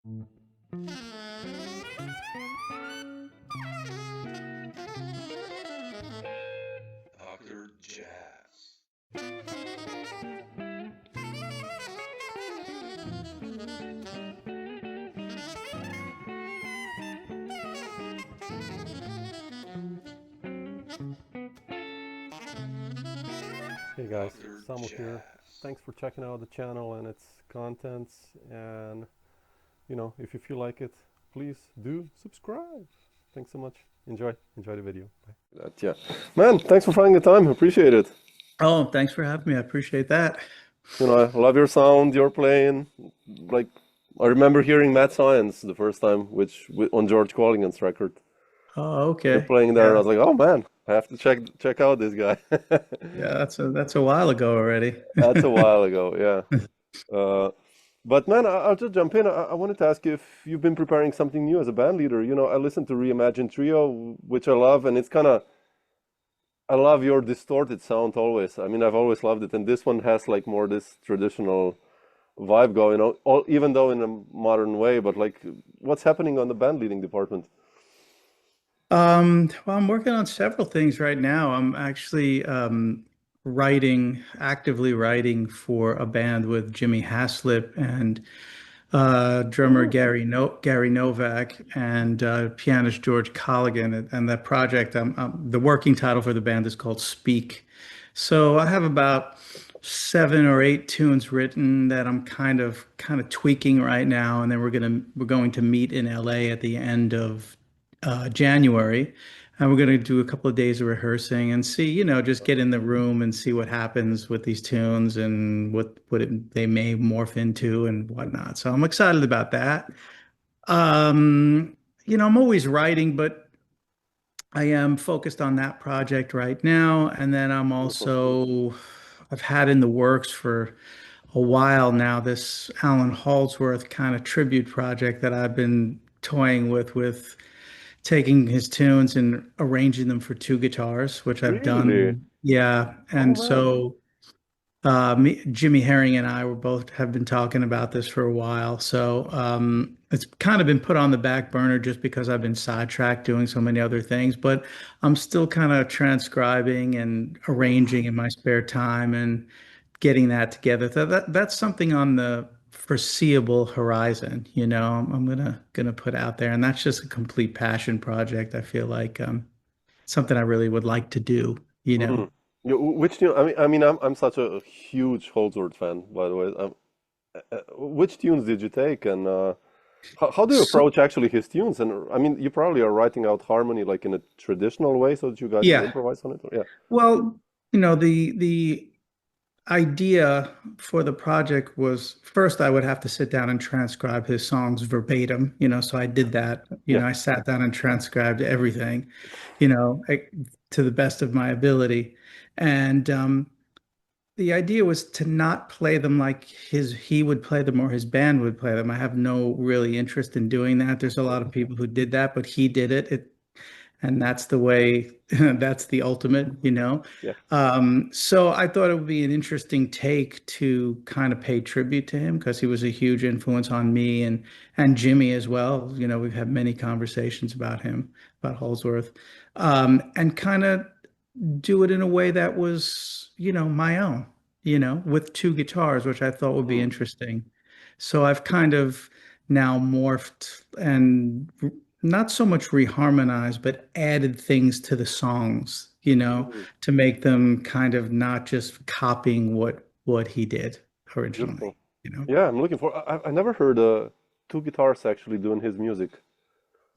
Dr. Jazz. Hey guys, Dr. Samo here. Jazz. Thanks for checking out the channel and its contents. And if you feel like it, please do subscribe. Thanks so much. Enjoy the video. Bye. Yeah, man. Thanks for finding the time. Appreciate it. Oh, thanks for having me. I appreciate that. I love your sound, your playing. Like, I remember hearing Mad Science the first time, on George Colligan's record. Oh, You're okay. playing there, and I Yeah. was like, oh man, I have to check out this guy. Yeah, that's a while ago already. That's a while ago, yeah. But man, I'll just jump in. I wanted to ask you if you've been preparing something new as a band leader. I listened to Reimagine Trio, which I love, and I love your distorted sound always. I mean, I've always loved it, and this one has like more this traditional vibe going on, even though in a modern way. But like, what's happening on the band leading department? Well, I'm working on several things right now. I'm actually actively writing for a band with Jimmy Haslip and drummer Oh, Gary Novak and pianist George Colligan. And that project, the working title for the band is called Speak. So I have about 7 or 8 tunes written that I'm kind of tweaking right now, and then we're going to meet in LA at the end of January, and we're going to do a couple of days of rehearsing and see, just get in the room and see what happens with these tunes and they may morph into and whatnot. So I'm excited about that. I'm always writing, but I am focused on that project right now. And then beautiful. I've had in the works for a while now this Alan Halsworth kind of tribute project that I've been toying with taking his tunes and arranging them for 2 guitars, which I've Really? done. Yeah. Oh And man. so Jimmy Herring and I were both have been talking about this for a while. So it's kind of been put on the back burner just because I've been sidetracked doing so many other things. But I'm still kind of transcribing and arranging in my spare time and getting that together. So that's something on the foreseeable horizon, I'm gonna put out there. And that's just a complete passion project. I feel like something I really would like to do. Mhm. Yeah, which tune? I'm such a huge Holdsworth fan, by the way. Which tunes did you take, and how do you So approach actually his tunes? And I mean, you probably are writing out harmony like in a traditional way, so that you guys can yeah. improvise on it. Yeah. Well, the idea for the project was first I would have to sit down and transcribe his songs verbatim, so I did that. Yeah. I sat down and transcribed everything, you know, eh, to the best of my ability. And the idea was to not play them like he would play them or his band would play them. I have no really interest in doing that. There's a lot of people who did that, but he did it. And that's the way, that's the ultimate. Yeah. So I thought it would be an interesting take to kind of pay tribute to him because he was a huge influence on me and Jimmy as well. We've had many conversations about him, about Holsworth, and kind of do it in a way that was, my own, with 2 guitars, which I thought would be Mhm. interesting. So I've kind of now morphed and not so much reharmonized, but added things to the songs, Mhm. to make them kind of not just copying what he did Beautiful. originally. Yeah, I'm looking for. I never heard two guitars actually doing his music.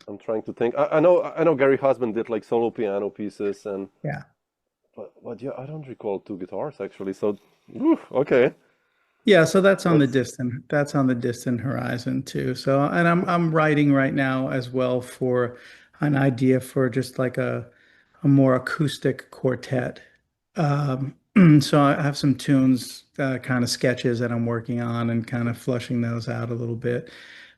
I'm trying to think. I know Gary Husband did like solo piano pieces, and Yeah. but yeah, I don't recall two guitars actually. So, okay, Yeah, so that's that's on the distant horizon too. So, and I'm writing right now as well for an idea for just like a more acoustic quartet. Um, so I have some tunes, kind of sketches that I'm working on and kind of flushing those out a little bit.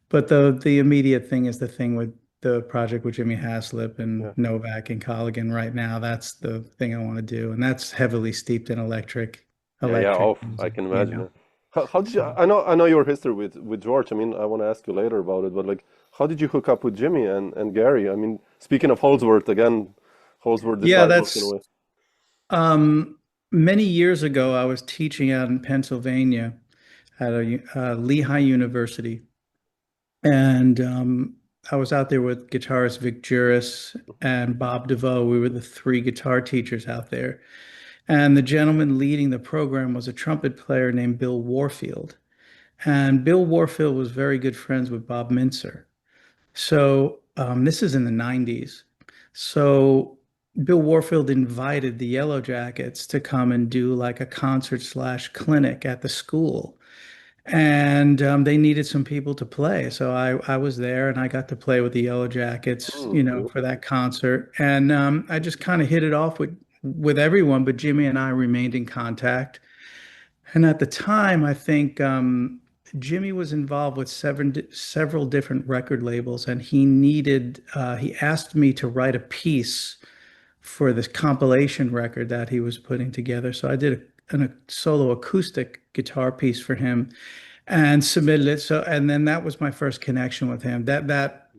But the immediate thing is the thing with the project with Jimmy Haslip and yeah, Novak and Colligan right now. That's the thing I want to do, and that's heavily steeped in yeah, yeah. electric Oh, I music, can you imagine know. it. How did you? I know your history with George. I mean, I want to ask you later about it, but like, how did you hook up with Jimmy and Gary? I mean, speaking of Holsworth again, Holsworth Yeah, disciples in a that's way. many years ago. I was teaching out in Pennsylvania at a Lehigh University, and I was out there with guitarist Vic Juris and Bob DeVoe. We were the three guitar teachers out there, and the gentleman leading the program was a trumpet player named Bill Warfield, and Bill Warfield was very good friends with Bob Mintzer. So this is in the 90s. So Bill Warfield invited the Yellow Jackets to come and do like a concert slash clinic at the school. And they needed some people to play. So I was there and I got to play with the Yellow Jackets, Mm, for beautiful. that concert. And I just kind of hit it off with everyone, but Jimmy and I remained in contact. And at the time, I think Jimmy was involved with several different record labels, and he asked me to write a piece for this compilation record that he was putting together. So I did a solo acoustic guitar piece for him and submitted it. So, and then that was my first connection with him. That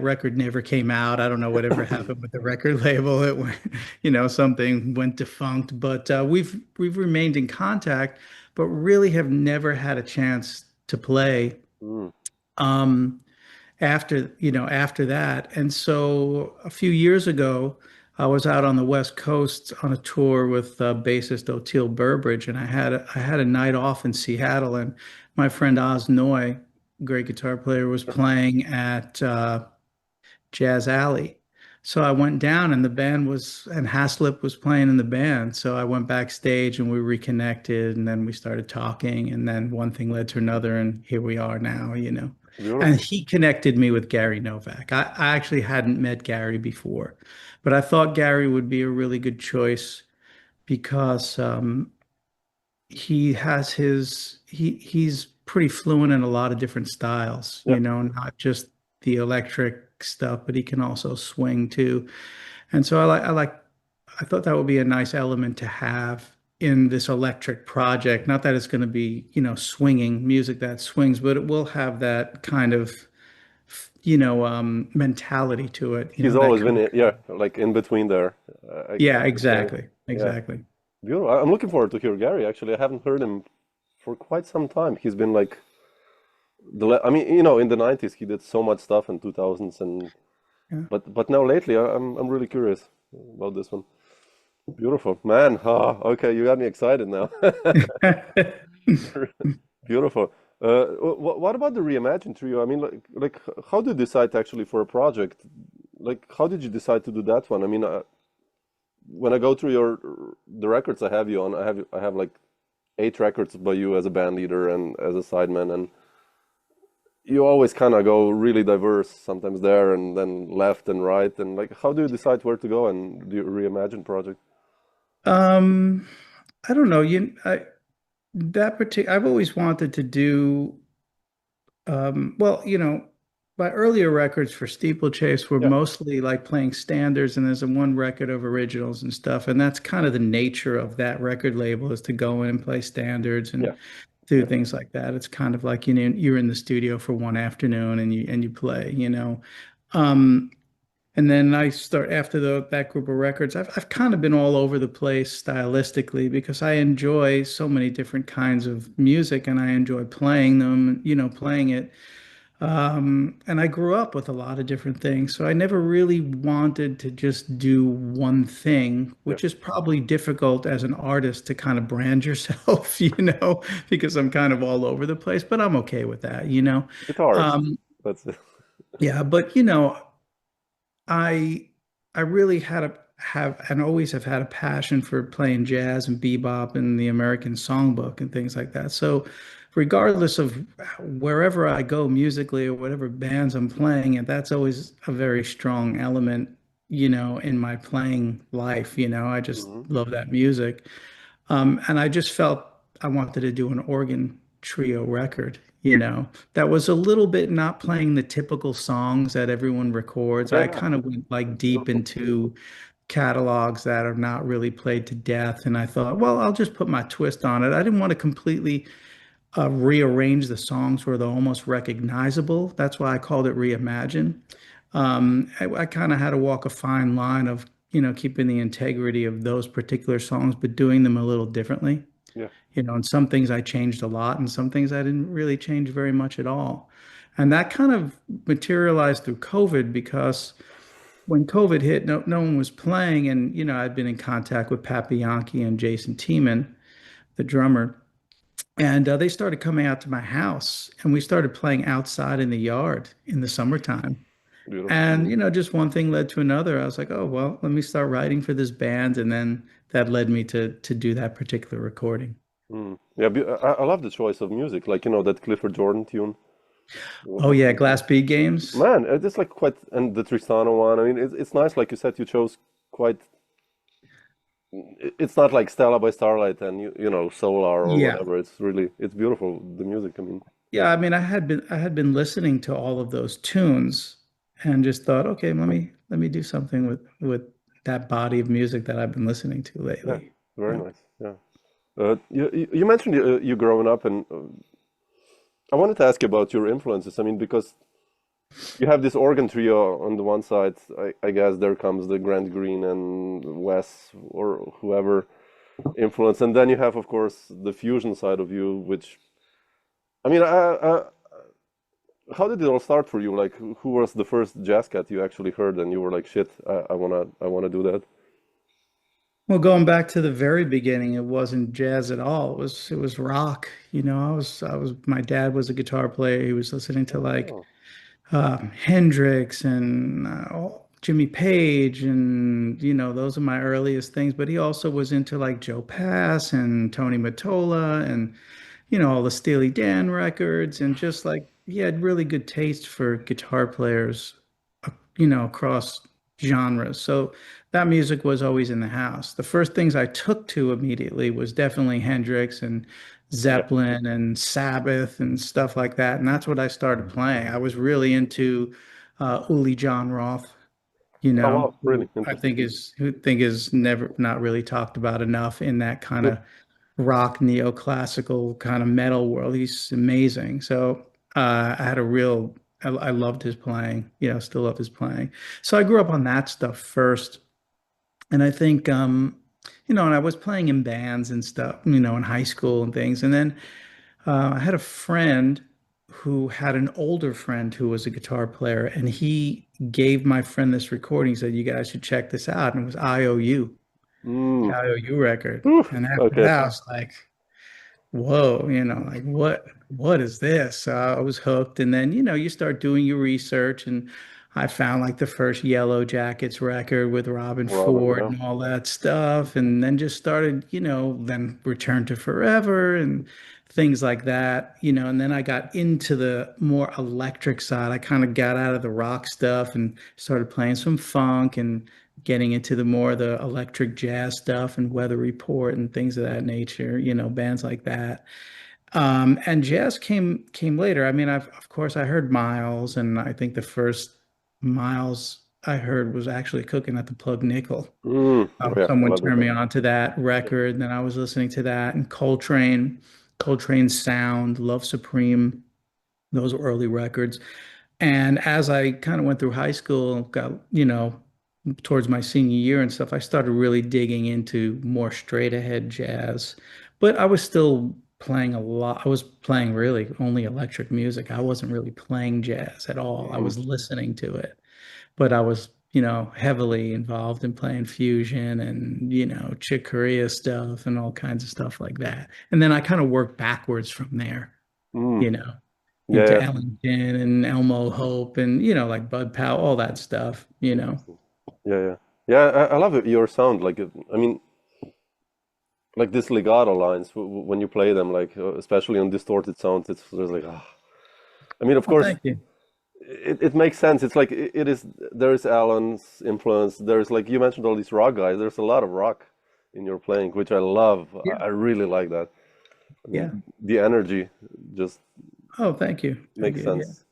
record never came out. I don't know whatever happened with the record label. It went, something went defunct. But we've remained in contact, but really have never had a chance to play. Mm, Um, after that. And so a few years ago, I was out on the West Coast on a tour with bassist Oteil Burbridge, and I had a night off in Seattle, and my friend Oz Noy, great guitar player, was playing at Jazz Alley. So I went down and and Haslip was playing in the band. So I went backstage and we reconnected and then we started talking and then one thing led to another and here we are now. And beautiful. he connected me with Gary Novak. I actually hadn't met Gary before, but I thought Gary would be a really good choice because he's pretty fluent in a lot of different styles, Yeah, not just the electric stuff, but he can also swing too. And so I thought that would be a nice element to have in this electric project. Not that it's going to be, swinging music that swings, but it will have that kind of, mentality to it, he's that always kind been of, yeah, like in between there. yeah, I could say. exactly. Yeah, Exactly. beautiful. I'm looking forward to hear Gary. Actually, I haven't heard him for quite some time. He's been like I mean, in the 90s he did so much stuff in 2000s and Yeah. but now lately I'm really curious about this one. Beautiful, man. Ah, okay, you got me excited now. Beautiful. What about the Reimagine trio? I mean, how do you decide actually for a project? Like, how did you decide to do that one? I mean, when I go through the records I have you on, I have like 8 records by you as a band leader and as a sideman, and you always kind of go really diverse, sometimes there and then left and right, and like, how do you decide where to go and do you Reimagine project? Um, I don't know. I've always wanted to do, well, my earlier records for Steeplechase were Yeah, mostly like playing standards, and there's a one record of originals and stuff. And that's kind of the nature of that record label is to go in and play standards yeah, and do yeah. things like that. It's kind of like, you're in the studio for one afternoon and you play. Um, and then I start after that group of records. I've kind of been all over the place stylistically because I enjoy so many different kinds of music and I enjoy playing them, playing it. And I grew up with a lot of different things. So I never really wanted to just do one thing, Yeah. which is probably difficult as an artist to kind of brand yourself, because I'm kind of all over the place, but I'm okay with that. Guitarist. Um, That's it. yeah, but I I really have and always have had a passion for playing jazz and bebop and the American songbook and things like that. So regardless of wherever I go musically or whatever bands I'm playing, and that's always a very strong element, in my playing life. I just Hmm. love that music. And I just felt I wanted to do an organ trio record, that was a little bit not playing the typical songs that everyone records. Yeah, I yeah. kind of went like deep Beautiful. into catalogs that are not really played to death. And I thought, well, I'll just put my twist on it. I didn't want to completely rearrange the songs where they're almost recognizable. That's why I called it Reimagine. I kind of had to walk a fine line of, keeping the integrity of those particular songs, but doing them a little differently. Yeah. And some things I changed a lot, and some things I didn't really change very much at all. And that kind of materialized through COVID because when COVID hit, no one was playing. And, I'd been in contact with Pat Bianchi and Jason Tiemann, the drummer. And they started coming out to my house, and we started playing outside in the yard in the summertime. Beautiful. And, just one thing led to another. I was like, oh, well, let me start writing for this band. And then that led me to do that particular recording. Yeah, I love the choice of music, like, that Clifford Jordan tune. Oh, yeah, Glass Bead Games. Man, it's like quite, and the Tristano one. I mean, it's nice, like you said, you chose quite. It's not like Stella by Starlight and Solar or Yeah. whatever. It's beautiful, the music. I mean, Yeah, I mean, I had been listening to all of those tunes and just thought, okay, let me do something with that body of music that I've been listening to yeah, lately. very Yeah. nice. Yeah. You mentioned you growing up, and I wanted to ask you about your influences. I mean, because you have this organ trio on the one side. I guess there comes the Grant Green and Wes or whoever influence, and then you have, of course, the fusion side of you, which I mean, how did it all start for you? Like, who was the first jazz cat you actually heard, and you were like, "Shit, I wanna do that." Well, going back to the very beginning, it wasn't jazz at all. It was rock. My dad was a guitar player. He was listening to like Oh, Hendrix and Jimmy Page, and those are my earliest things. But he also was into like Joe Pass and Tony Mottola, and all the Steely Dan records, and just like he had really good taste for guitar players, across genres. So that music was always in the house. The first things I took to immediately was definitely Hendrix and yeah. Zeppelin and Sabbath and stuff like that. And that's what I started playing. I was really into Uli John Roth, Oh wow, who really I interesting. think is never not really talked about enough in that kind Yeah. of rock neoclassical kind of metal world. He's amazing. So I had a real I loved his playing, still love his playing. So I grew up on that stuff first. And I think and I was playing in bands and stuff, in high school and things. And then I had a friend who had an older friend who was a guitar player, and he gave my friend this recording. He said, "You guys should check this out." And it was IOU, the Mm. IOU record. Oof. And after Okay. that, I was like, whoa, like what is this? So I was hooked. And then, you start doing your research, and I found like the first Yellow Jackets record with Robin Robin, Ford yeah. and all that stuff. And then just started, then Return to Forever and things like that, and then I got into the more electric side. I kind of got out of the rock stuff and started playing some funk and getting into the more the electric jazz stuff and Weather Report and things of that nature, bands like that. And jazz came later. I mean, of course I heard Miles, and I think the first Miles I heard was actually Cooking at the Plug Nickel. Oh yeah, I Someone love that turned me one. on to that Yeah. record, and then I was listening to that and Coltrane's Sound, Love Supreme, those early records. And as I kind of went through high school, got, towards my senior year and stuff, I started really digging into more straight ahead jazz. But I was still playing a lot. I was playing really only electric music. I wasn't really playing jazz at all. I Mm. was listening to it, but I was, heavily involved in playing fusion and, Chick Corea stuff and all kinds of stuff like that. And then I kind of worked backwards from there, Mm. you know, Yeah, into yeah. Ellington and Elmo Hope and, like Bud Powell, all that stuff. Interesting. Yeah, yeah. Yeah, I love it, your sound. Like, I mean, like this legato lines when you play them, like especially on distorted sounds, it's just like, ah. I mean, of Oh, course, thank you. it makes sense. It's like it is. There is Alan's influence. There's like you mentioned all these rock guys. There's a lot of rock in your playing, which I love. Yeah. I really like that. I Yeah. mean, the energy just Oh, thank you. Thank makes you. Yeah. sense.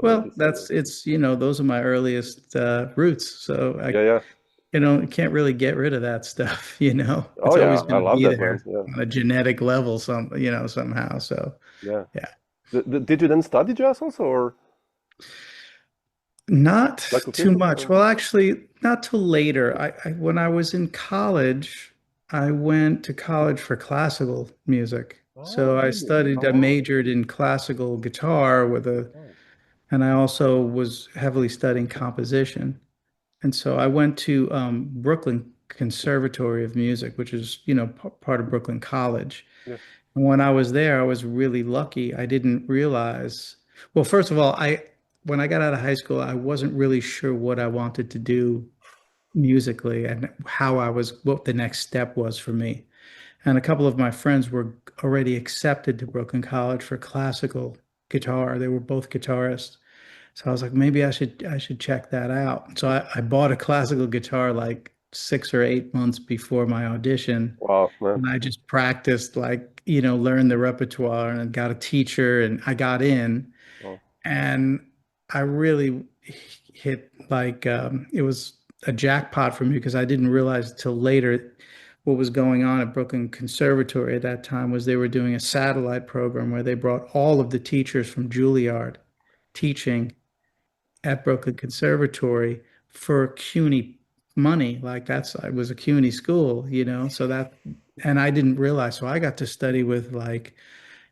Well, it's, those are my earliest roots. So Yeah, yeah. you can't really get rid of that stuff, Oh It's yeah, always I going to love be that, man. there Yeah, on a genetic level, somehow. So, yeah. yeah. Did you then study jazz also, or Not like too officially? much. Or? Well, actually, not till later. When I was in college, I went to college for classical music. Oh, So really? I majored in classical guitar Oh, and I also was heavily studying composition. And so I went to Brooklyn Conservatory of Music, which is, part of Brooklyn College. yeah. And when I was there, I was really lucky. I didn't realize, well, first of all, when I got out of high school, I wasn't really sure what I wanted to do musically and what the next step was for me. And a couple of my friends were already accepted to Brooklyn College for classical guitar. They were both guitarists. So I was like, maybe I should check that out. So I bought a classical guitar like 6 or 8 months before my audition. Wow, man. And I just practiced like, learned the repertoire and got a teacher and I got in Wow. and I really hit like it was a jackpot for me because I didn't realize till later what was going on at Brooklyn Conservatory at that time was they were doing a satellite program where they brought all of the teachers from Juilliard teaching at Brooklyn Conservatory for CUNY money. Like it was a CUNY school, so and I didn't realize. So I got to study with like,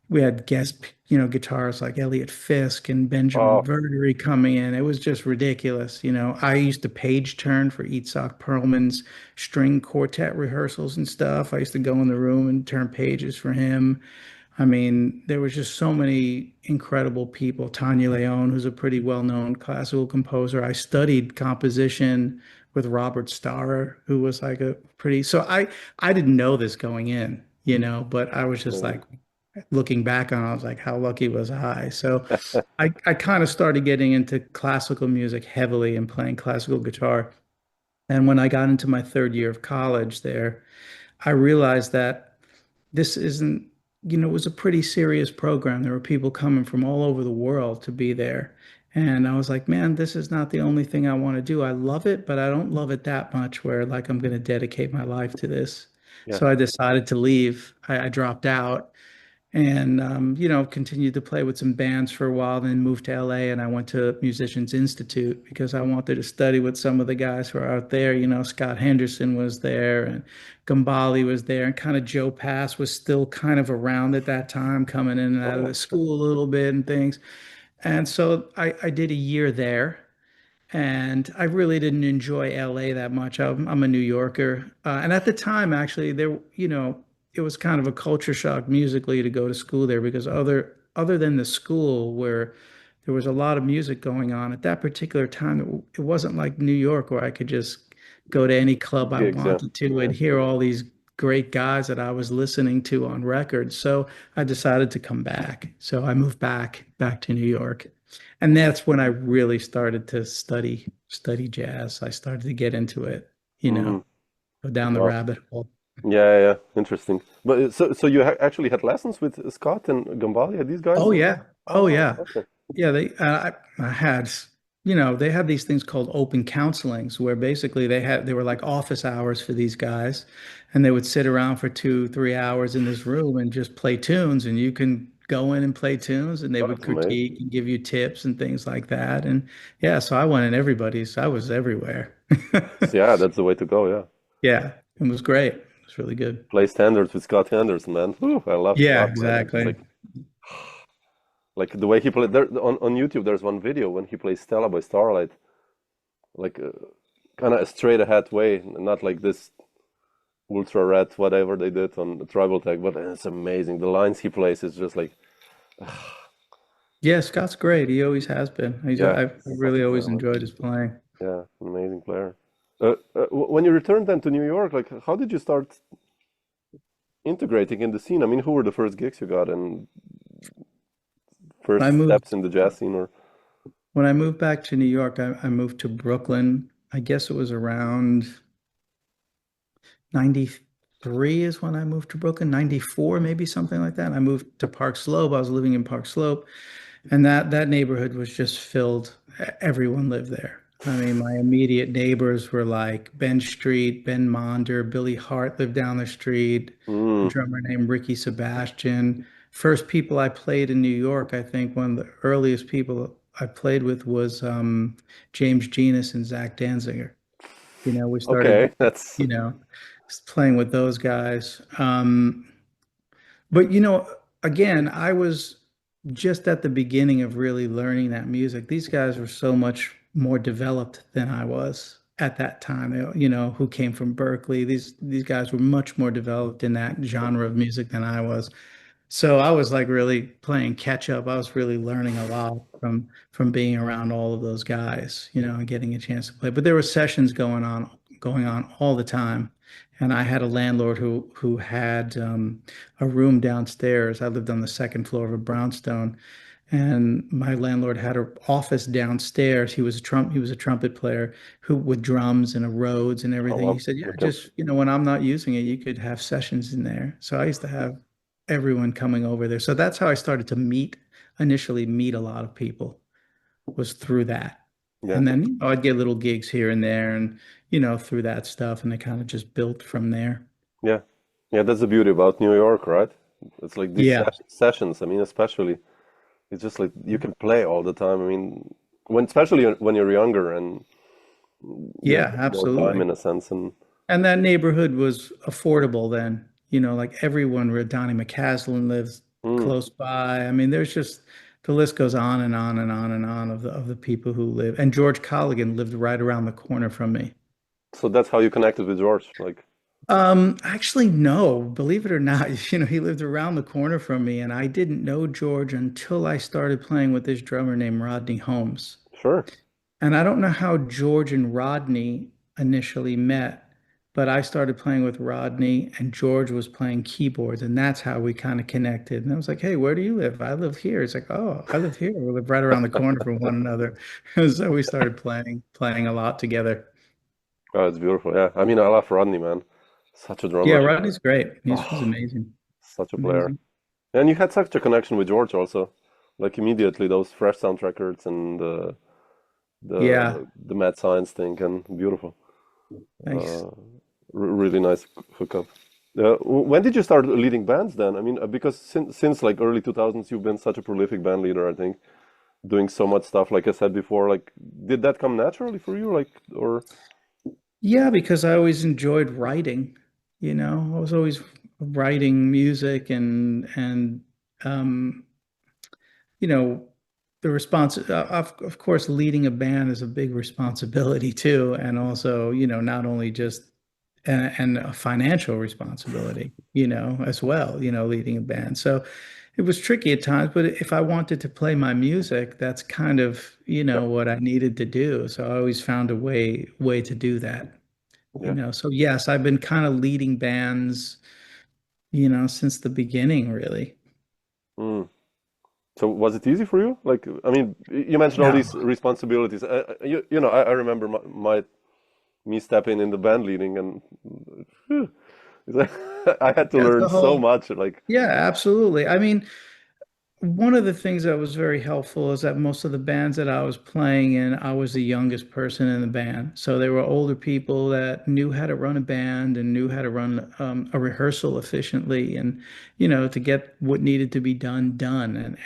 we had guest, guitarists like Elliot Fisk and Benjamin Oh, Verdery coming in. It was just ridiculous. I used to page turn for Itzhak Perlman's string quartet rehearsals and stuff. I used to go in the room and turn pages for him. I mean, there was just so many incredible people. Tanya Leon, who's a pretty well-known classical composer. I studied composition with Robert Starrer, who was like so I didn't know this going in, but I was just amazing. like looking back on it, I was like, how lucky was I? So I kind of started getting into classical music heavily and playing classical guitar. And when I got into my third year of college there, I realized that this isn't, it was a pretty serious program. There were people coming from all over the world to be there. And I was like, man, this is not the only thing I want to do. I love it, but I don't love it that much where like I'm going to dedicate my life to this. Yeah. So I decided to leave. I dropped out and continued to play with some bands for a while, then moved to LA and I went to Musicians Institute because I wanted to study with some of the guys who are out there. Scott Henderson was there and Gambale was there, and kind of Joe Pass was still kind of around at that time, coming in and Oh out of yeah. the school a little bit and things. And so I did a year there and I really didn't enjoy LA that much. I'm a New Yorker, and at the time, actually, it was kind of a culture shock musically to go to school there because other than the school where there was a lot of music going on at that particular time, it wasn't like New York where I could just go to any club I Gigs, yeah. wanted to Yeah. and hear all these great guys that I was listening to on records. So I decided to come back. So I moved back to New York. And that's when I really started to study jazz. I started to get into it, Mm, go down the wow. rabbit hole. Yeah, yeah, interesting. But so you ha actually had lessons with Scott and Gambalia, these Oh guys? yeah. Oh Oh wow. yeah. Okay. Yeah, I had, they had these things called open counselings where basically they were like office hours for these guys and they would sit around for 2, 3 hours in this room and just play tunes and you can go in and play tunes and they Oh, would that's amazing. critique and give you tips and things like that. And yeah, so I went in everybody's, I was everywhere. Yeah, that's the way to go. Yeah. Yeah, it was great. It was really good. Play standards with Scott Henderson, man. Whew, I love Yeah, Scott, man. It's exactly. like the way he played there on YouTube. There's one video when he plays Stella by Starlight, like kind of a straight ahead way, not like this ultra red whatever they did on the Tribal Tech. But it's amazing. The lines he plays is just like, Yeah, Scott's great. He always has been. yeah, I've such really a always player, man. enjoyed his playing. Yeah, amazing player. When you returned then to New York, like how did you start integrating in the scene? I mean, who were the first gigs you got and I first moved steps in the jazz scene? Or When I moved back to New York, I moved to Brooklyn. I guess it was around 93 is when I moved to Brooklyn, 94, maybe something like that. I moved to Park Slope. I was living in Park Slope, and that neighborhood was just filled. Everyone lived there. I mean, my immediate neighbors were like Ben Street, Ben Monder, Billy Hart lived down the street, a Mm, drummer named Ricky Sebastian. First people I played in New York, I think one of the earliest people I played with was James Genus and Zach Danziger. We started, okay, that's you know, playing with those guys. But again, I was just at the beginning of really learning that music. These guys were so much more developed than I was at that time. Who came from Berkeley. These guys were much more developed in that genre of music than I was. So I was like really playing catch up. I was really learning a lot from being around all of those guys, and getting a chance to play. But there were sessions going on all the time. And I had a landlord who had a room downstairs. I lived on the second floor of a brownstone, and my landlord had an office downstairs. He was a trumpet player who with drums and a Rhodes and oh everything. He well, said, "Yeah, okay, just when I'm not using it, you could have sessions in there." So I used to have everyone coming over there. So that's how I started to initially meet a lot of people, was through that. yeah, And then I'd get little gigs here and there, and through that stuff, and it kind of just built from there. yeah, yeah. That's the beauty about New York, right? It's like these Yeah. sessions. I mean, especially it's just like you can play all the time. I mean, especially when you're younger and you have Yeah, more time absolutely. in a sense, and And that neighborhood was affordable then. Like everyone where Donnie McCaslin lives mm, close by. I mean, there's just the list goes on and on and on and on of the people who live. And George Colligan lived right around the corner from me. so that's how you connected with George. Like, Actually, no, believe it or not, he lived around the corner from me, and I didn't know George until I started playing with this drummer named Rodney Holmes. sure, And I don't know how George and Rodney initially met, but I started playing with Rodney and George was playing keyboards, and that's how we kind of connected. And I was like, "Hey, where do you live?" "I live here." It's like, "Oh, I live here." We live right around the corner from one another. So we started playing a lot together. oh, it's beautiful. Yeah, I mean, I love Rodney, man. Such a Yeah, drummer. Rodney's great. He's Oh, amazing. such a player. Amazing. And you had such a connection with George also. Like immediately those fresh sound records and Yeah, the mad science thing and beautiful. thanks. Uh, really nice hookup. When did you start leading bands then? I mean, because since like early 2000s you've been such a prolific band leader, I think, doing so much stuff like I said before. Like did that come naturally for you like or Yeah, because I always enjoyed writing. I was always writing music and um, you know, the response of course leading a band is a big responsibility too, and also, not only just and a financial responsibility, as well, leading a band. So it was tricky at times, but if I wanted to play my music, that's kind of, yeah, what I needed to do. So I always found a way to do that. yeah. So yes, I've been kind of leading bands, since the beginning, really. Mm. So was it easy for you? Like, I mean, you mentioned all these No. responsibilities. I remember me stepping in the band leading, and phew, it's like, I had to That's learn the so whole, much. Like, yeah, absolutely. I mean, one of the things that was very helpful is that most of the bands that I was playing in, I was the youngest person in the band. So they were older people that knew how to run a band and knew how to run a rehearsal efficiently, and to get what needed to be done.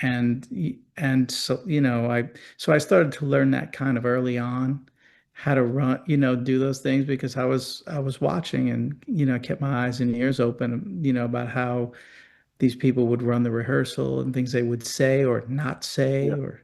And so I started to learn that kind of early on, how to run, do those things, because I was watching, and kept my eyes and ears open, about how these people would run the rehearsal and things they would say or not yeah, say, or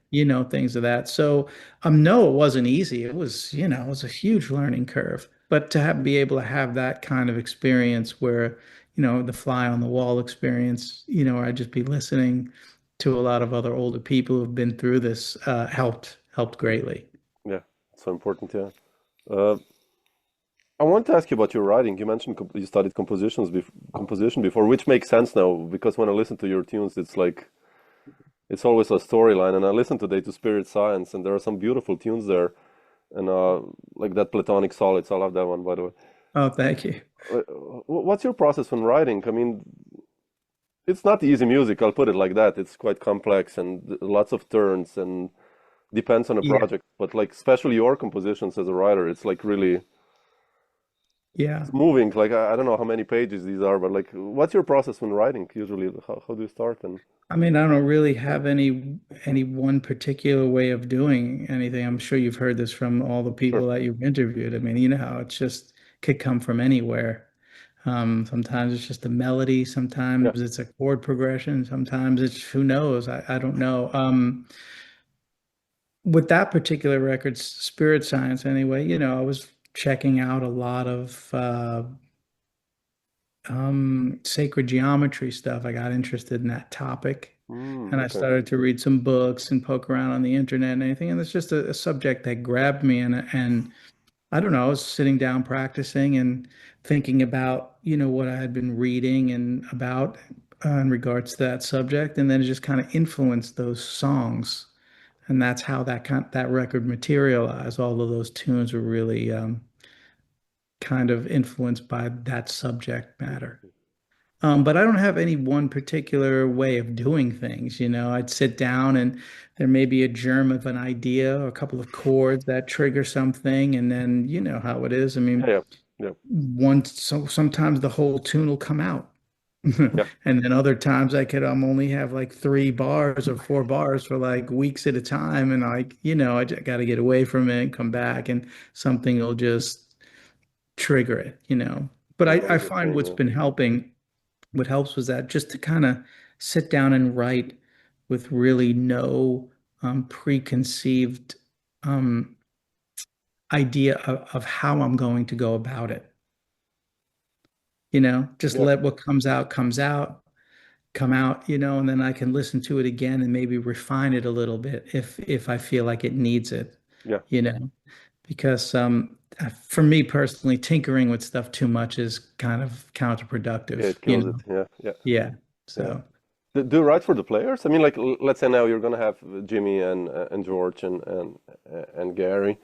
things of that. So no, it wasn't easy. It was a huge learning curve, but to be able to have that kind of experience where the fly on the wall experience, where I'd just be listening to a lot of other older people who've been through this, helped greatly. yeah, so important. Yeah. Uh, I want to ask you about your writing. You mentioned you studied composition before, which makes sense now because when I listen to your tunes, it's like it's always a storyline. And I listened today to Spirit Science, and there are some beautiful tunes there, and like that Platonic Solids. I love that one, by the way. Oh, thank you. What's your process when writing? I mean, it's not easy music, I'll put it like that. It's quite complex and lots of turns and depends on the Yeah. project. But like especially your compositions as a writer, it's like really Yeah. it's moving. Like I don't know how many pages these are, but like what's your process when writing usually? How do you start? And I mean, I don't really have any one particular way of doing anything. I'm sure you've heard this from all the sure. people that you've interviewed. I mean, you know how it's just could come from anywhere. Sometimes it's just a melody, Yeah. sometimes it's a chord progression, sometimes it's who knows. I don't know. With that particular record, Spirit Science, anyway, you know, I was checking out a lot of sacred geometry stuff. I got interested in that topic, and I Okay. started to read some books and poke around on the internet and anything. And it's just a subject that grabbed me, and I don't know, I was sitting down practicing and thinking about, you know, what I had been reading and about in regards to that subject, and then it just kind of influenced those songs. And that's how that record materialized. All of those tunes were really kind of influenced by that subject matter. But I don't have any one particular way of doing things. You know, I'd sit down and there may be a germ of an idea or a couple of chords that trigger something, and then you know how it is. I Yeah, mean, yeah, yeah, so sometimes the whole tune will come out. yeah. And then other times I could only have like 3 bars or 4 bars for like weeks at a time, and like, you know, I got to get away from it and come back, and something will just trigger it, you know. But I'm I always the find same. what's been helping, what helps was that just to kind of sit down and write with really no preconceived um, idea of how I'm going to go about it. You know, just Yeah, let what comes out, come out, you know, and then I can listen to it again and maybe refine it a little bit if I feel like it needs it, yeah, you know, because for me personally, tinkering with stuff too much is kind of yeah. counterproductive, It you kills it. know. Yeah, yeah, Yeah. yeah. So. Do you write for the players? I mean, like let's say now you're gonna have Jimmy and George and Gary,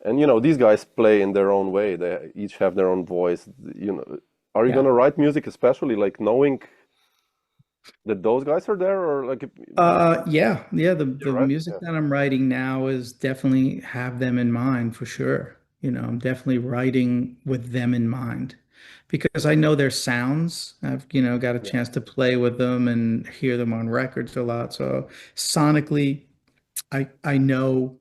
and you know these guys play in their own way. They each have their own voice. You know, are you Yeah. gonna write music especially like knowing that those guys are there, or like Yeah, you the write? music Yeah, that I'm writing now is definitely have them in mind for sure. You know, I'm definitely writing with them in mind because I know their sounds. I've, you know, got a yeah, chance to play with them and hear them on records a lot. So sonically, I know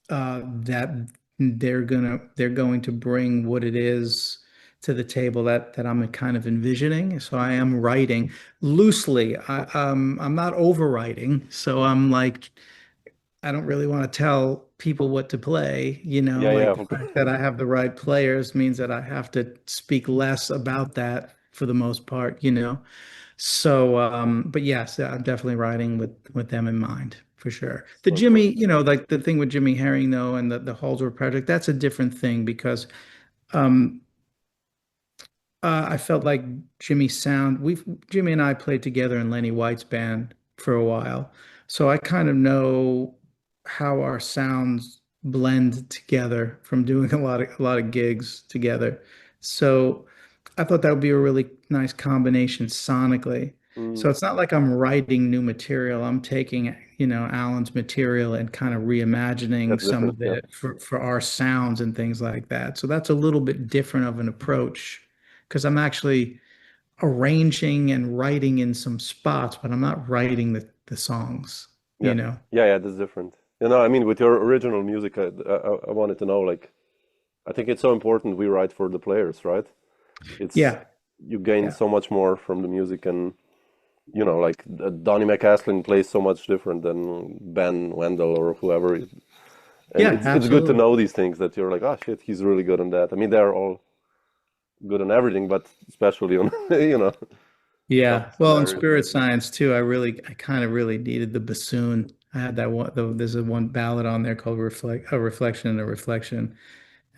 that they're going to bring what it is to the table that I'm kind of envisioning. So I am writing loosely. I'm not overwriting. So I'm like I don't really want to tell people what to play. You know, yeah, yeah. like the Okay, fact that I have the right players means that I have to speak less about that for the most part. You know. So, but yes, I'm definitely writing with them in mind for sure. The so cool. Jimmy, you know, like the thing with Jimmy Herring though, and the Halsworth project, that's a different thing because um, I felt like Jimmy and I played together in Lenny White's band for a while, so I kind of know how our sounds blend together from doing a lot of gigs together. So I thought that would be a really nice combination sonically. So Mm, it's not like I'm writing new material. I'm taking, you know, Alan's material and kind of reimagining that's some different. of Yeah, it for our sounds and things like that. So that's a little bit different of an approach because I'm actually arranging and writing in some spots, but I'm not writing the songs, yeah, you know? yeah, yeah. That's different. You know, I mean, with your original music, I wanted to know like I think it's so important we write for the players, right? It's Yeah, you gain yeah, so much more from the music, and you know, like Donny McCaslin plays so much different than Ben Wendell or whoever. And yeah, it's good to absolutely. know these things that you're like, oh shit, he's really good on that. I mean, they're all good on everything, but especially on you know Yeah. Well, in scenarios. Spirit Science too, I kind of really needed the bassoon. I had that one, there's a one ballad on there called A Reflection and a Reflection.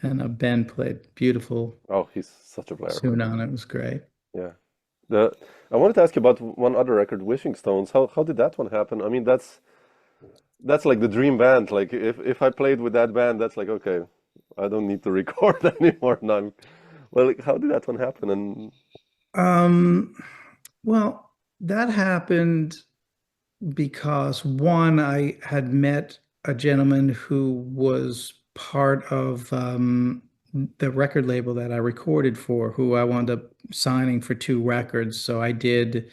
And Ben played beautiful Oh, he's such a player. bassoon on it. It was great. Yeah. The I wanted to ask you about one other record, Wishing Stones. How did that one happen? I mean, that's like the dream band. Like if I played with that band, that's like okay, I don't need to record anymore now. Well, like, how did that one happen? And Um, well, that happened because one, I had met a gentleman who was part of the record label that I recorded for, who I wound up signing for two records. So I did,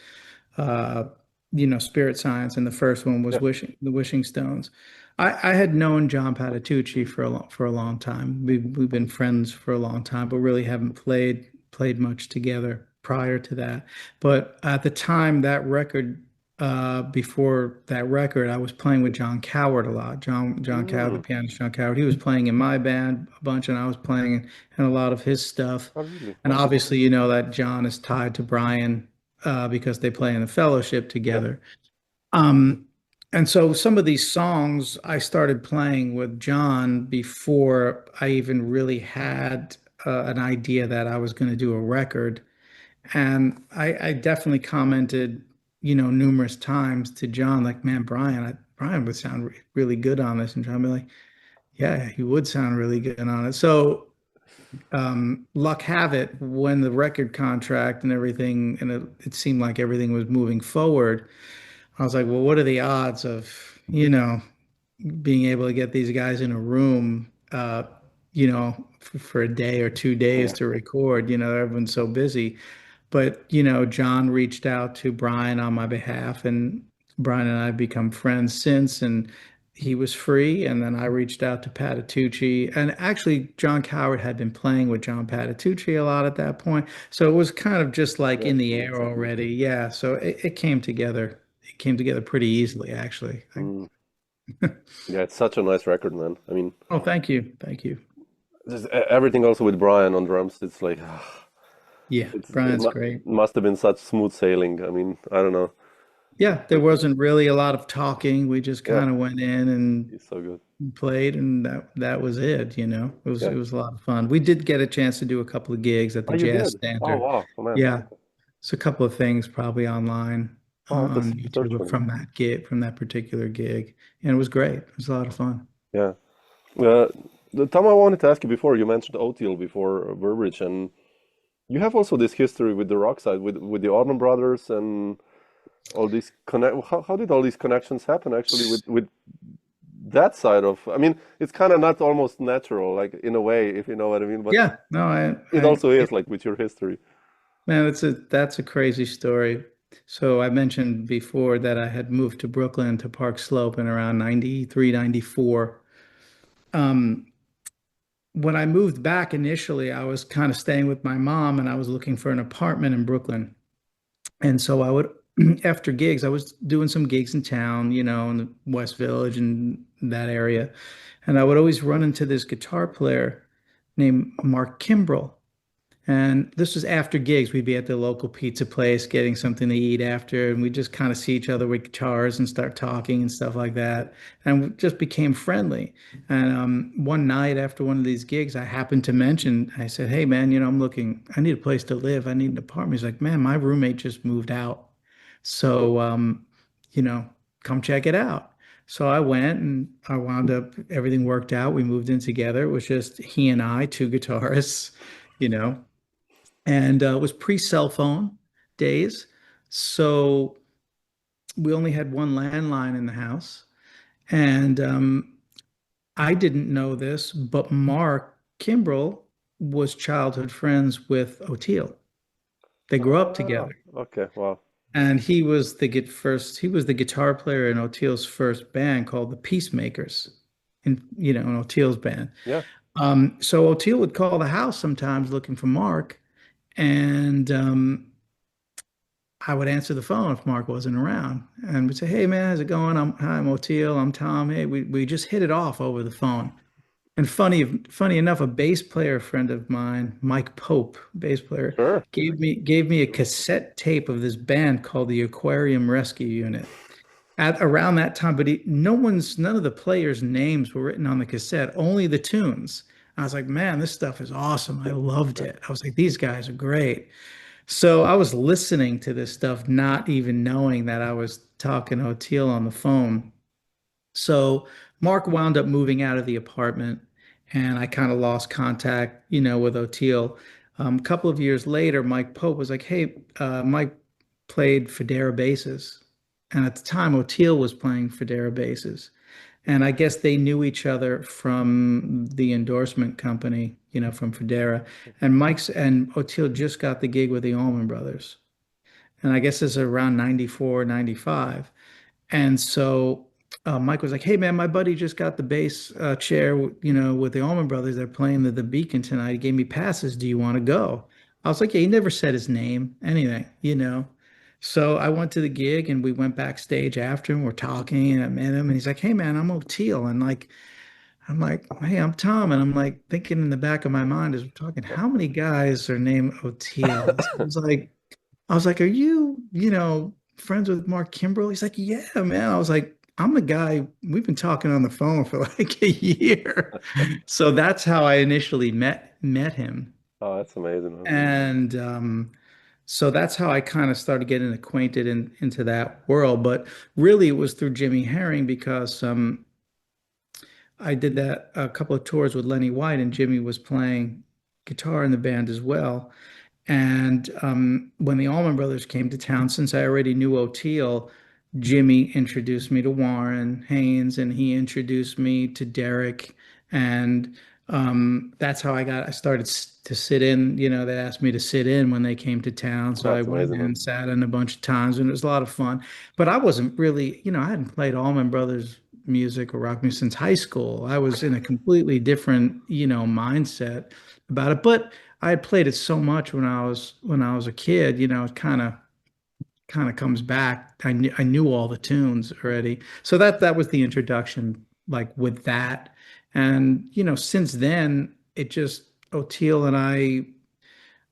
uh, Spirit Science, and the first one was Yeah. The Wishing Stones. I had known John Patitucci for a long time. We've been friends for a long time, but really haven't played much together prior to that. But at the time that record, before that record, I was playing with John Coward a lot. John Coward, the Mm. pianist John Coward. He was playing in my band a bunch, and I was playing in a lot of his stuff. Oh, really? And Wow. obviously, you know that John is tied to Brian because they play in the fellowship Yeah. together. Um, and so some of these songs I started playing with John before I even really had an idea that I was going to do a record. And I definitely commented, numerous times to John, like, man, Brian would sound really good on this. And John would be like, yeah, he would sound really good on it. So luck have it, when the record contract and everything, and it seemed like everything was moving forward, I was like, well, what are the odds of, being able to get these guys in a room, for a day or 2 days Yeah. to record? Everyone's so busy. But, John reached out to Brian on my behalf, and Brian and I have become friends since, and he was free. And then I reached out to Patitucci. And actually, John Coward had been playing with John Patitucci a lot at that point. So it was kind of just like Yeah. in the air already. Yeah. So it came together. It came together pretty easily, actually. Mm. Yeah, it's such a nice record, man. I mean, Oh, thank you. Thank you. just everything also with Brian on drums. It's like Yeah. it Brian's great. must have been such smooth sailing. I mean, I don't know. Yeah. There wasn't really a lot of talking. We just Yeah, kind of went in and he's so good. played, and that was it. It Yeah. was a lot of fun. We did get a chance to do a couple of gigs at Oh, the you Jazz did? Oh, Standard. wow. Oh, man. Yeah, Okay. it's a couple of things probably online Oh, I have to on search for YouTube them. from that gig, from that particular gig, and it was great. It was a lot of fun. Yeah. Uh, the Tom, I wanted to ask you before, you mentioned Oteil before Burbridge, and you have also this history with the rock side, with the Allman Brothers and all these connect. How did all these connections happen actually with that side of? I mean, it's kind of not almost natural, like in a way, if you know what I mean, but Yeah, no, it also is like with your history. man, that's a crazy story. So I mentioned before that I had moved to Brooklyn, to Park Slope, in around 93, 94. Um, when I moved back initially, I was kind of staying with my mom, and I was looking for an apartment in Brooklyn. And so I would, after gigs, I was doing some gigs in town, in the West Village and that area. And I would always run into this guitar player named Mark Kimbrell. And this was after gigs. We'd be at the local pizza place getting something to eat after, and we just kind of see each other with guitars and start talking and stuff like that. And we just became friendly. And one night after one of these gigs, I happened to mention, I said, hey, man, I need a place to live. I need an apartment. He's like, man, my roommate just moved out. So, you know, come check it out. So I went, and I wound up, everything worked out. We moved in together. It was just he and I, two guitarists, you know and it was pre-cell phone days. So we only had one landline in the house. And I didn't know this, but Mark Kimbrell was childhood friends with Oteil. They grew up Ah, together. okay, wow. And he was the guitar player in Oteil's first band called the Peacemakers, in Oteil's band. Yeah. So Oteil would call the house sometimes looking for Mark, and I would answer the phone if Mark wasn't around, and would say, "Hey man, how's it going? I'm Oteil. I'm Tom. Hey, we just hit it off over the phone." And funny enough, a bass player friend of mine, Mike Pope, bass player, Sure. gave me a cassette tape of this band called the Aquarium Rescue Unit at around that time. But none of the players' names were written on the cassette, only the tunes. I was like, man, this stuff is awesome. I loved Yeah. it. I was like, these guys are great. So I was listening to this stuff, not even knowing that I was talking to Oteil on the phone. So Mark wound up moving out of the apartment, and I kind of lost contact, with Oteil. A couple of years later, Mike Pope was like, "Hey, Mike played Federa basses," and at the time, Oteil was playing Federa basses, And I guess they knew each other from the endorsement company, from Federa. And Mike's and Oteil just got the gig with the Allman Brothers. And I guess it's around 94, 95. And so Mike was like, "Hey man, my buddy just got the bass chair, with the Allman Brothers. They're playing the Beacon tonight. He gave me passes. Do you want to go?" I was like, "Yeah." He never said his name, anything. So I went to the gig and we went backstage after and we're talking and I met him and he's like, "Hey man, I'm Oteil." And like, I'm like, "Hey, I'm Tom." And I'm like thinking in the back of my mind as we're talking, how many guys are named Oteil? I was like, "Are you, friends with Mark Kimbrell?" He's like, "Yeah, man." I was like, "I'm the guy, we've been talking on the phone for like a year." So that's how I initially met him. Oh, that's amazing, man. And so that's how I kind of started getting acquainted into that world. But really it was through Jimmy Herring because I did that a couple of tours with Lenny White and Jimmy was playing guitar in the band as well. And when the Allman Brothers came to town, since I already knew Oteil, Jimmy introduced me to Warren Haynes, and he introduced me to Derek, and that's how I started to sit in. They asked me to sit in when they came to town, so I That's went amazing, in man. and sat in a bunch of times, and it was a lot of fun. But I wasn't really, I hadn't played Allman Brothers music or rock music since high school. I was in a completely different, mindset about it, but I had played it so much when I was a kid, it kind of comes back. I knew all the tunes already. So that was the introduction, like with that. And since then, it just Oteil and I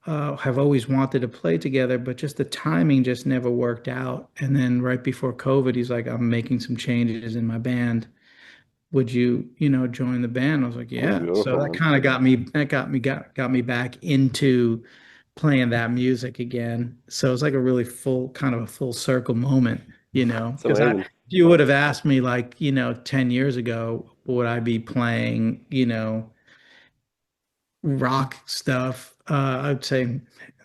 have always wanted to play together, but just the timing just never worked out. And then right before COVID, he's like, "I'm making some changes in my band. Would you, join the band?" I was like, That's "Yeah." So beautiful, that man. kind of got me back into playing that music again. So it's like a really kind of a full circle moment, It's because amazing. if you would have asked me like, 10 years ago, would I be playing, rock stuff? I'd say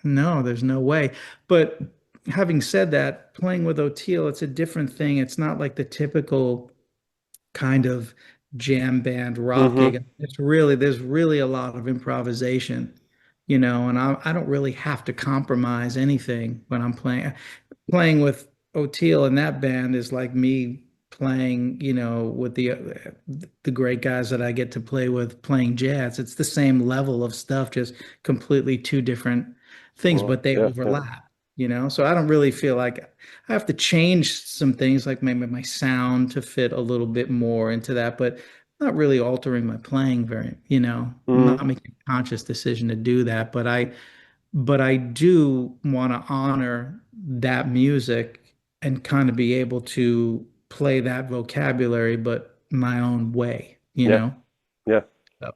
no, there's no way. But having said that, playing with Oteil, it's a different thing. It's not like the typical kind of jam band rock Mm-hmm. gig. There's really a lot of improvisation, and I don't really have to compromise anything when I'm playing with Oteil and that band is like me playing, with the great guys that I get to play with playing jazz. It's the same level of stuff, just completely two different things, Well, but they yeah, yeah. overlap. So I don't really feel like I have to change some things, like maybe my sound to fit a little bit more into that, but not really altering my playing I'm Mm, not making a conscious decision to do that, but I do want to honor that music and kind of be able to play that vocabulary, but my own way, you yeah, know? yeah, So,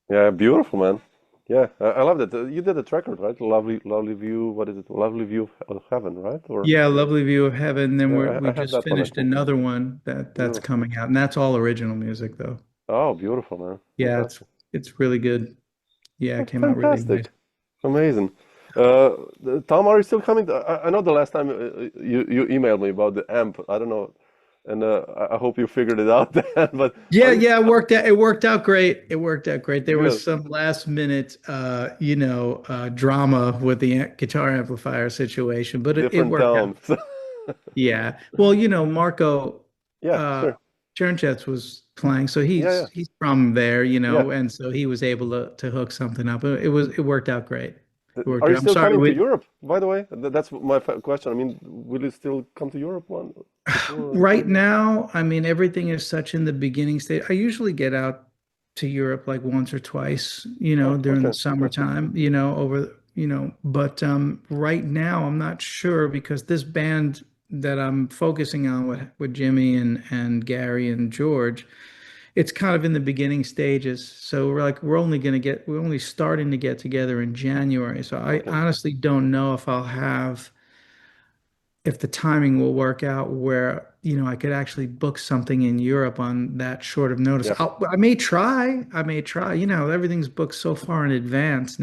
yeah. Beautiful, man. Yeah, I love that. You did a track record, right? Lovely, lovely view. What is it? Lovely view of heaven, right? Or yeah, Lovely View of Heaven. Then yeah, we I have just that one, I finished think. another one that's Beautiful. coming out, and that's all original music though. Oh, beautiful, man. Yeah, it's Fantastic. it's really good. Yeah, it came out really nice. Fantastic. Amazing. Tom, are you still coming? I know the last time you emailed me about the amp. I don't know, and I hope you figured it out then. But Yeah, are you yeah, it worked out great. It worked out great. There was good? some last minute drama with the guitar amplifier situation, but it Different worked out. town. Yeah. Well, Marco Yeah, uh sure. Chernchets was playing, so Yeah, he's yeah, he's from there, yeah. and so he was able to hook something up. It worked out great. It worked Are you out. I'm still sorry coming to we Europe, by the way? That's my question. I mean, will you still come to Europe one to tour? right now, I mean, everything is such in the beginning stage. I usually get out to Europe like once or twice, Oh, during the okay, okay. summertime, but right now I'm not sure because this band that I'm focusing on with Jimmy and Gary and George, it's kind of in the beginning stages. So we're only starting to get together in January. So I Okay. honestly don't know if the timing will work out where I could actually book something in Europe on that short of notice. Yeah. I may try. Everything's booked so far in advance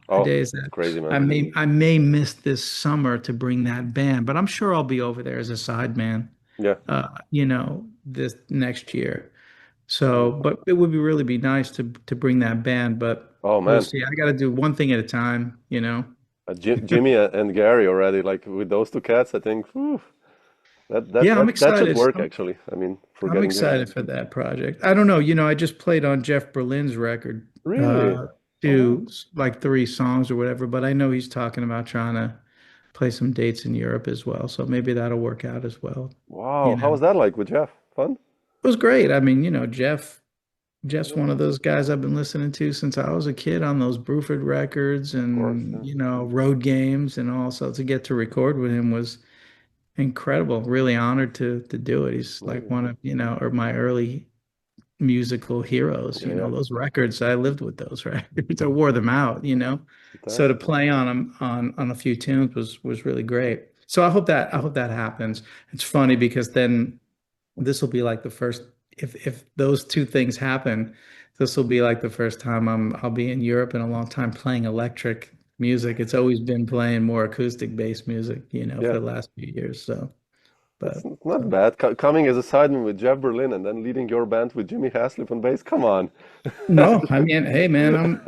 Oh, nowadays it's that crazy, I man. may I may miss this summer to bring that band, but I'm sure I'll be over there as a sideman Yeah. this next year. So, but it would really be nice to bring that band, but Oh we'll man, see. I got to do one thing at a time, you know. Jimmy and Gary already, like with those two cats, I think whew, Yeah, I'm that should excited. work actually. I mean, for I'm getting this. excited for that project. I don't know, I just played on Jeff Berlin's record, Really? uh, Oh wow. do like 3 songs or whatever, but I know he's talking about trying to play some dates in Europe as well. So maybe that'll work out as well. Wow, how was It that like with Jeff? Fun? was great. I mean, Jeff's one of those guys I've been listening to since I was a kid on those Bruford records Of course, and, yeah. road games and all. So to get to record with him was incredible. Really honored to do it. He's like Amazing. one of, or my early musical heroes. Yeah, yeah. Those records, I lived with those records. I wore them out. So to Fantastic. play on them on a few tunes was really great. So I hope that happens. It's funny because then this will be like the first if those two things happen, this will be like the first time I'll be in Europe in a long time playing electric music. It's always been playing more acoustic based music, for Yeah, the last few years. So, that's but not bad. Coming as a sideman with Jeff Berlin and then leading your band with Jimmy Haslip on bass. Come on. no, I mean, hey man,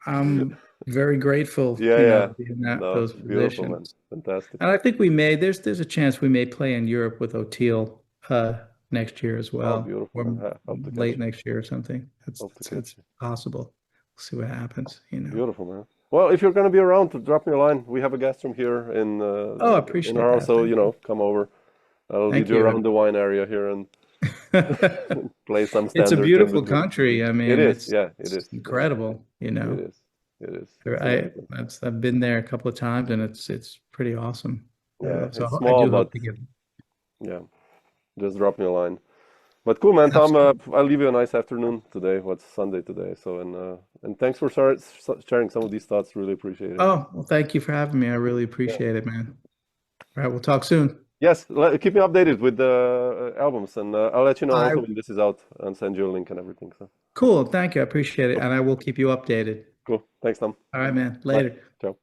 I'm very grateful, Yeah, yeah. to be in No, those beautiful, man. positions. Fantastic. And I think there's a chance we may play in Europe with Oteil next year as Oh, well, beautiful, or man. Hope to catch late you. next year or something. That's Hope to that's, catch that's you. possible. We'll see what happens. Beautiful, man. Well, if you're gonna be around, to drop me a line. We have a guest room here Oh, I in appreciate our house, that. so Thank you. come over. I'll lead Thank you you. around the wine area here and play some It's a standards in beautiful between. country. I It mean, is, it's, yeah, it it's is. Yeah, incredible. it is. It is. It's I amazing. I've been there a couple of times and it's pretty awesome. Yeah, So it's I small, do but hope to get. yeah, just drop me a line. But cool, man, Tom. Absolutely. I'll leave you a nice afternoon today. What's Sunday today? So and thanks for sharing some of these thoughts. Really appreciate it. Oh, well, thank you for having me. I really Yeah. appreciate it, man. All right, we'll talk soon. Yes, keep me updated with the albums, and I'll let you know I also when this is out and send you a link and everything. So Cool. Thank you. I appreciate it. cool, And I will keep you updated. cool. Thanks, Tom. All right, man. Bye. Later. Ciao.